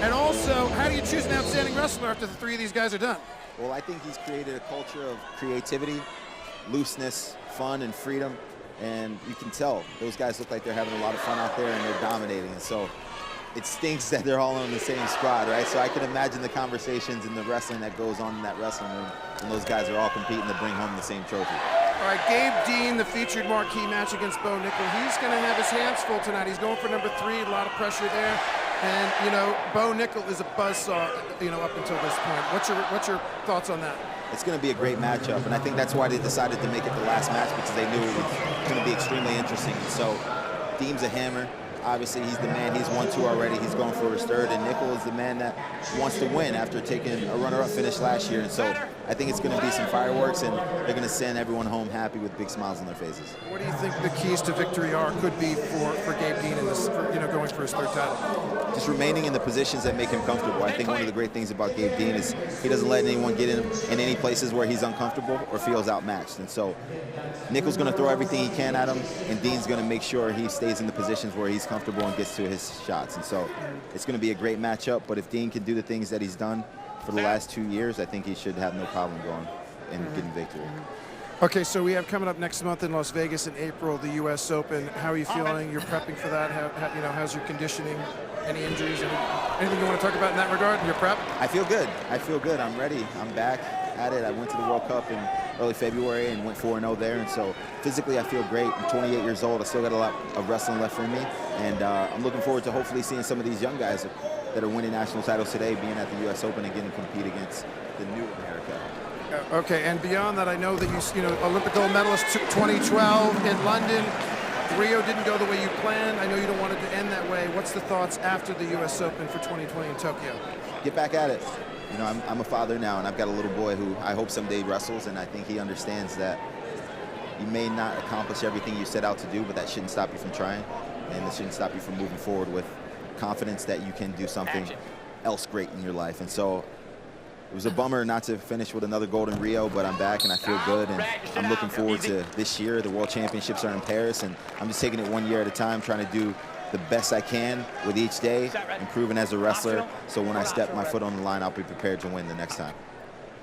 And also, how do you choose an outstanding wrestler after the 3 of these guys are done? Well, I think he's created a culture of creativity, looseness, fun, and freedom. And you can tell those guys look like they're having a lot of fun out there and they're dominating. And so it stinks that they're all on the same squad, right? So I can imagine the conversations and the wrestling that goes on in that wrestling room when those guys are all competing to bring home the same trophy. All right, Gabe Dean, the featured marquee match against Bo Nickel. He's going to have his hands full tonight. He's going for number 3, a lot of pressure there. And, you know, Bo Nickel is a buzzsaw, you know, up until this point. What's your thoughts on that? It's going to be a great matchup, and I think that's why they decided to make it the last match, because they knew it was going to be extremely interesting. So Dean's a hammer. Obviously, he's the man. He's won 2 already. He's going for his 3rd, and Nickel is the man that wants to win after taking a runner-up finish last year. And so I think it's going to be some fireworks, and they're going to send everyone home happy with big smiles on their faces. What do you think the keys to victory could be for Gabe Dean in this, you know, going for his 3rd title? Just remaining in the positions that make him comfortable. I think one of the great things about Gabe Dean is he doesn't let anyone get in any places where he's uncomfortable or feels outmatched. And so Nickel's going to throw everything he can at him, and Dean's going to make sure he stays in the positions where he's comfortable and gets to his shots. And so it's going to be a great matchup, but if Dean can do the things that he's done for the last 2 years, I think he should have no problem going and getting victory. Okay, so we have coming up next month in Las Vegas in April, the U.S. Open. How are you feeling? You're prepping for that. You know, how's your conditioning? Any injuries? Anything you want to talk about in that regard in your prep? I feel good. I feel good. I'm ready. I'm back at it. I went to the World Cup in early February and went 4-0 there. And so physically, I feel great. I'm 28 years old. I still got a lot of wrestling left in me. And I'm looking forward to hopefully seeing some of these young guys that are winning national titles today being at the U.S. Open again and compete against the new America. Okay, and beyond that, I know that you know, Olympic gold medalist 2012 in London. Rio didn't go the way you planned. I know you don't want it to end that way. What's the thoughts after the U.S. Open for 2020 in Tokyo? Get back at it. You know, I'm a father now, and I've got a little boy who I hope someday wrestles, and I think he understands that you may not accomplish everything you set out to do, but that shouldn't stop you from trying, and it shouldn't stop you from moving forward with confidence that you can do something else great in your life. And so it was a bummer not to finish with another gold in Rio, but I'm back and I feel good, and I'm looking forward to this year. The World Championships are in Paris, and I'm just taking it 1 year at a time, trying to do the best I can with each day, improving as a wrestler, so when I step my foot on the line, I'll be prepared to win the next time.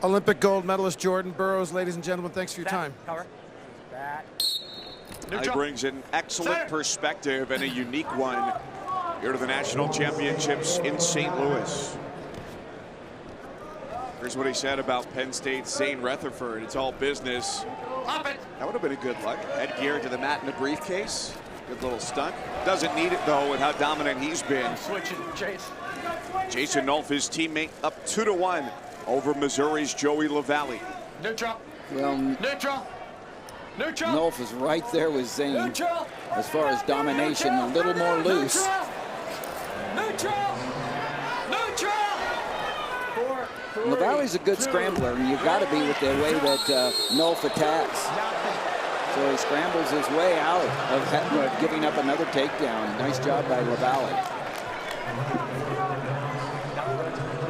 Olympic gold medalist Jordan Burroughs, ladies and gentlemen, thanks for your time. He brings an excellent perspective and a unique one here to the National Championships in St. Louis. Here's what he said about Penn State's Zane Rutherford. It's all business. That would have been a good look. Headgear to the mat in a briefcase. Good little stunt. Doesn't need it, though, with how dominant he's been. Switching, Chase. Jason Nolf, his teammate, up 2-1 over Missouri's Joey Lavallee. Neutral. Well, neutral. Neutral. Nolf is right there with Zane. Neutral. As far as domination, a little more loose. Neutral. Neutral. Lavallee's a good scrambler, and you've got to be with the way that Nolf attacks. So he scrambles his way out of giving up another takedown. Nice job by Lavallee.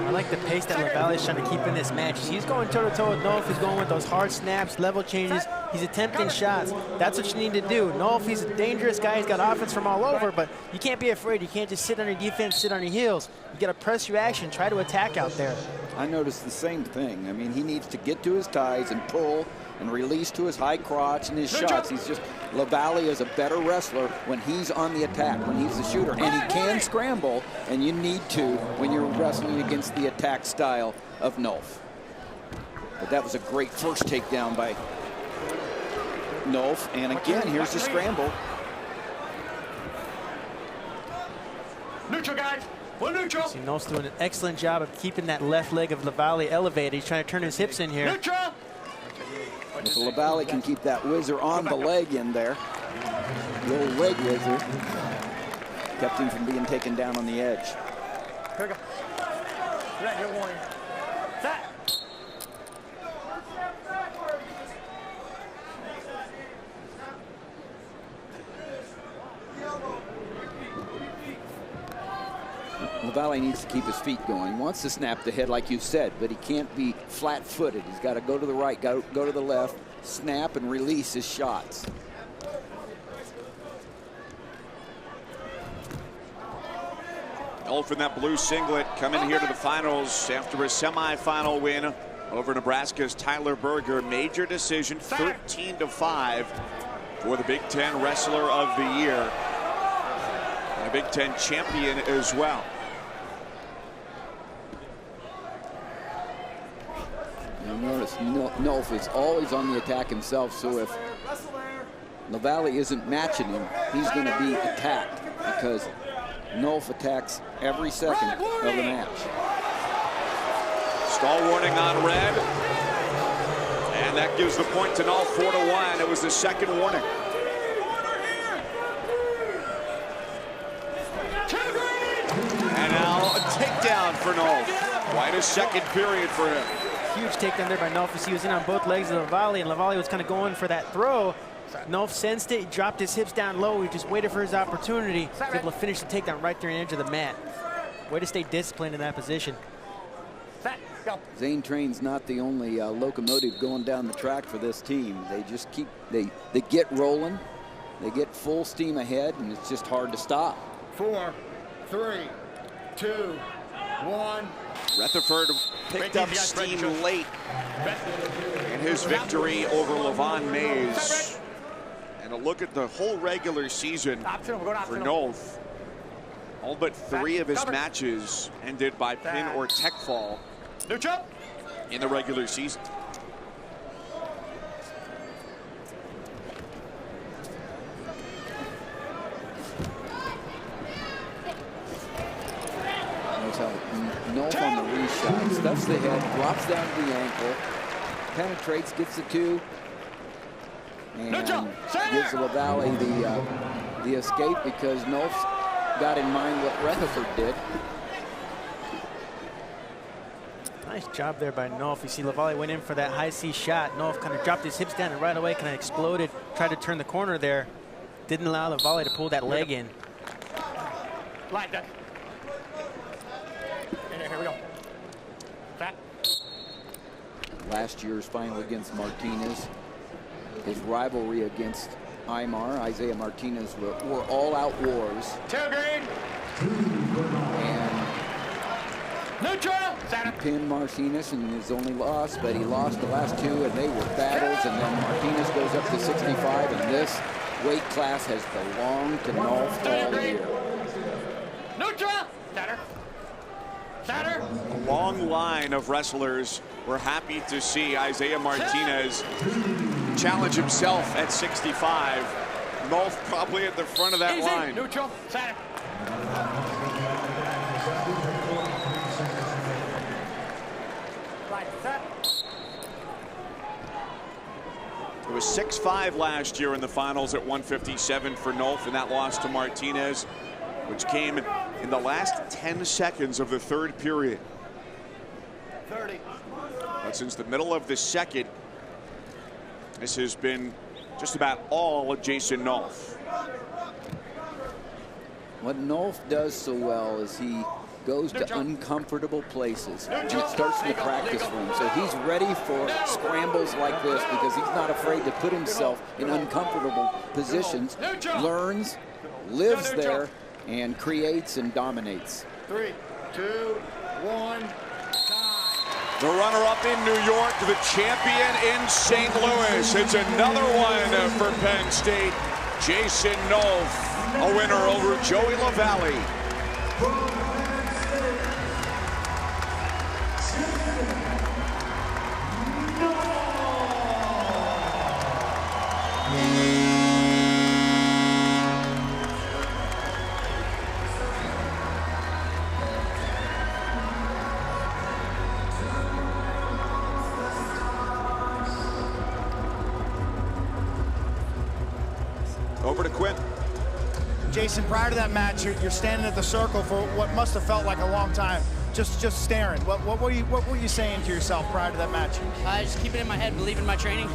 I like the pace that Lavallee's trying to keep in this match. He's going toe-to-toe with Nolf. He's going with those hard snaps, level changes. He's attempting shots. That's what you need to do. Nolf, he's a dangerous guy. He's got offense from all over, but you can't be afraid. You can't just sit on your defense, sit on your heels. You got to press your action, try to attack out there. I noticed the same thing. I mean, he needs to get to his ties and pull and release to his high crotch and his shots. He's just, Lavallee is a better wrestler when he's on the attack, when he's the shooter. And he can scramble, and you need to when you're wrestling against the attack style of Nolf. But that was a great first takedown by Nolf. And again, here's the scramble. Neutral, guys. One neutral. See, Nolf's doing an excellent job of keeping that left leg of Lavallee elevated. He's trying to turn his hips in here. Neutral. If Lavallee can keep that whizzer on the leg in there, the old leg whizzer, kept him from being taken down on the edge. Here we go. Right, you're warning. Set. Lavallee needs to keep his feet going. He wants to snap the head like you said, but he can't be flat-footed. He's got to go to the right, go to the left, snap and release his shots. Nolf in that blue singlet coming here to the finals after a semifinal win over Nebraska's Tyler Berger. Major decision, 13-5 for the Big Ten Wrestler of the Year. And a Big Ten champion as well. You'll notice Nolf is always on the attack himself, so if Lavallee isn't matching him, he's going to be attacked because Nolf attacks every second of the match. Stall warning on red. And that gives the point to Nolf, 4-1. It was the second warning. And now a takedown for Nolf. Quite a second period for him. Huge takedown there by Nolf. He was in on both legs of Lavallee, and Lavallee was kind of going for that throw. Nolf sensed it, he dropped his hips down low, he just waited for his opportunity. He was able to finish the takedown right there on the edge of the mat. Way to stay disciplined in that position. Zane Train's not the only locomotive going down the track for this team. They just keep, they get rolling, they get full steam ahead, and it's just hard to stop. 4, 3, 2, 1. Rutherford picked up steam late in his victory over Levon Mays. And a look at the whole regular season for Nolf. All but 3 of his matches ended by pin or tech fall in the regular season. Nolf on the reshot, stuffs the head, drops down to the ankle, penetrates, gets the 2, and gives Lavallee the escape because Nolf's got in mind what Rutherford did. Nice job there by Nolf. You see Lavallee went in for that high C shot. Nolf kind of dropped his hips down and right away kind of exploded, tried to turn the corner there. Didn't allow Lavallee to pull that leg in. Line that. Here we go. Fat. Last year's final against Martinez, his rivalry against Aymar, Isaiah Martinez, were all-out wars. Tailgate. And neutral. pinned Martinez in his only loss, but he lost the last 2, and they were battles. And then Martinez goes up to 65, and this weight class has belonged to Nolf all year. Neutral. Center. Center. A long line of wrestlers. We're happy to see Isaiah Martinez challenge himself at 65. Nolf probably at the front of that line. Neutral. Center. It was 6-5 last year in the finals at 157 for Nolf, and that loss to Martinez, which came in the last 10 seconds of the third period. 30. But since the middle of the second, this has been just about all of Jason Nolf. What Nolf does so well is he goes to uncomfortable places, and it starts in the practice room. So he's ready for scrambles like this because he's not afraid to put himself in uncomfortable positions, learns, lives there, and creates and dominates. 3, 2, 1. The runner-up in New York, the champion in St. Louis. It's another one for Penn State. Jason Nolf, a winner over Joey Lavallee. Over to Quinn. Jason, prior to that match, you're standing at the circle for what must have felt like a long time, just staring. What were you saying to yourself prior to that match? I just keep it in my head, believe in my training.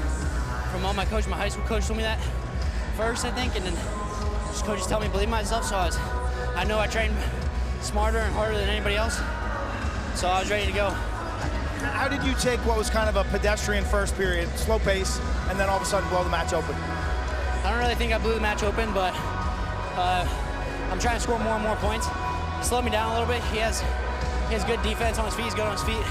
From all my coach, my high school coach told me that first, I think, and then just coaches tell me to believe in myself. So I know I trained smarter and harder than anybody else. So I was ready to go. How did you take what was kind of a pedestrian first period, slow pace, and then all of a sudden blow the match open? I don't really think I blew the match open, but I'm trying to score more and more points. slowed me down a little bit. He has good defense on his feet. He's good on his feet.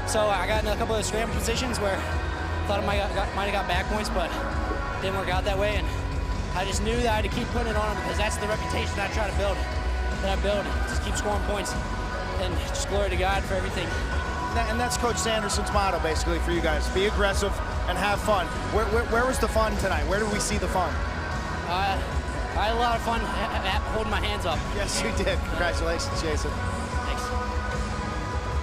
So I got in a couple of scramble positions where I thought I might have got back points, but didn't work out that way. And I just knew that I had to keep putting it on him because that's the reputation I try to build. Just keep scoring points. And just glory to God for everything. And that's Coach Sanderson's motto, basically, for you guys. Be aggressive and have fun. Where was the fun tonight? Where did we see the fun? I had a lot of fun holding my hands up. Yes, you did. Congratulations, Jason.